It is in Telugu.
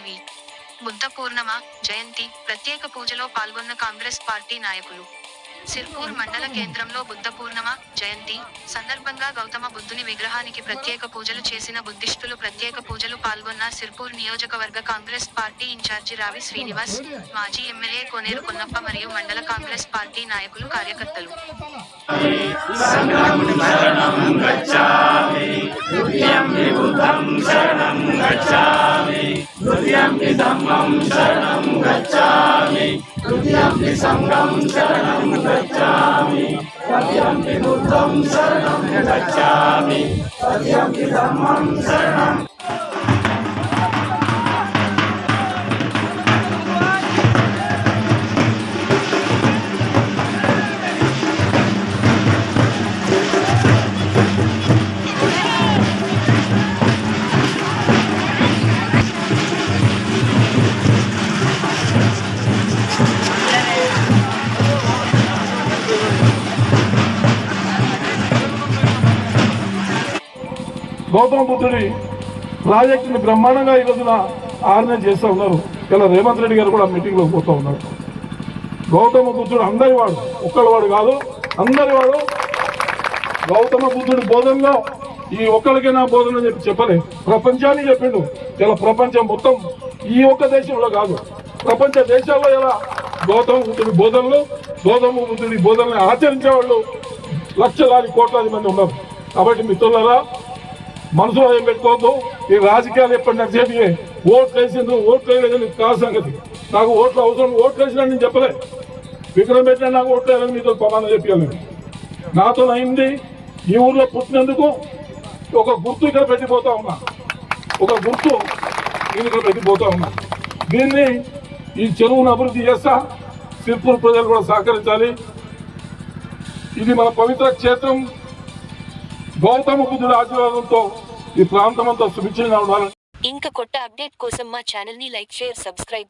టీవీ బుద్ధ పూర్ణిమ జయంతి ప్రత్యేక పూజలో పాల్గొన్న కాంగ్రెస్ పార్టీ నాయకులు. సిర్పూర్ మండల కేంద్రంలో బుద్ధ పూర్ణిమ జయంతి సందర్భంగా గౌతమ బుద్ధుని విగ్రహానికి ప్రత్యేక పూజలు చేసిన బుద్ధిస్టులు. ప్రత్యేక పూజలు పాల్గొన్న సిర్పూర్ నియోజకవర్గ కాంగ్రెస్ పార్టీ ఇన్ఛార్జి రావి శ్రీనివాస్, మాజీ ఎమ్మెల్యే కోనేరు కొన్నప్ప మరియు మండల కాంగ్రెస్ పార్టీ నాయకులు, కార్యకర్తలు. तृतीयम्पि संघं शरणं गच्छामि, तृतीयम्पि बुद्धं शरणं गच्छामि, तृतीयम्पि धम्मं शरणं। గౌతమ బుద్ధుడి ప్రాజెక్టుని బ్రహ్మాండంగా ఈ రోజున ఆర్గనైజ్ చేస్తూ ఉన్నారు. ఇలా రేవంత్ రెడ్డి గారు కూడా మీటింగ్లో పోతూ ఉన్నారు. గౌతమ బుద్ధుడు అందరి వాడు, ఒక్కళ్ళవాడు కాదు, అందరి వాడు. గౌతమ బుద్ధుడి బోధనలో ఈ ఒక్కరికైనా బోధన అని చెప్పలే, ప్రపంచానికి చెప్పిండు. ఇలా ప్రపంచం మొత్తం ఈ ఒక్క దేశంలో కాదు, ప్రపంచ దేశాల్లో ఇలా గౌతమ బుద్ధుడి బోధనని ఆచరించే వాళ్ళు లక్షలాది కోట్లాది మంది ఉన్నారు. కాబట్టి మిత్రులారా, మనసులో ఏం పెట్టుకోవద్దు. ఈ రాజకీయాలు ఎప్పటి నడిచేది ఓట్లు వేసింది, ఓట్లు వేయలేదని కాదు సంగతి. నాకు ఓట్లు అవసరం, ఓట్లు వేసినా నేను చెప్పలే. విగ్రహం పెట్టినా నాకు ఓట్లు వేయాలని మీతో ప్రమాణం చెప్పాను. నాతో అయింది ఈ ఊర్లో పుట్టినందుకు ఒక గుర్తు ఇక్కడ పెట్టిపోతా ఉన్నా, ఒక గుర్తు ఇక్కడ పెట్టిపోతా ఉన్నా. దీన్ని ఈ చెరువును అభివృద్ధి చేస్తా. సిర్పూర్ ప్రజలు కూడా సహకరించాలి. ఇది మన పవిత్ర క్షేత్రం. గౌతమ బుద్ధుడి ఆశీర్వాదంతో ఈ ప్రాంతం అంతా సుభిక్షంగా ఉండాలని. ఇంకా కొత్త అప్డేట్ కోసం మా ఛానల్ ని లైక్, షేర్, సబ్స్క్రైబ్ చేయండి.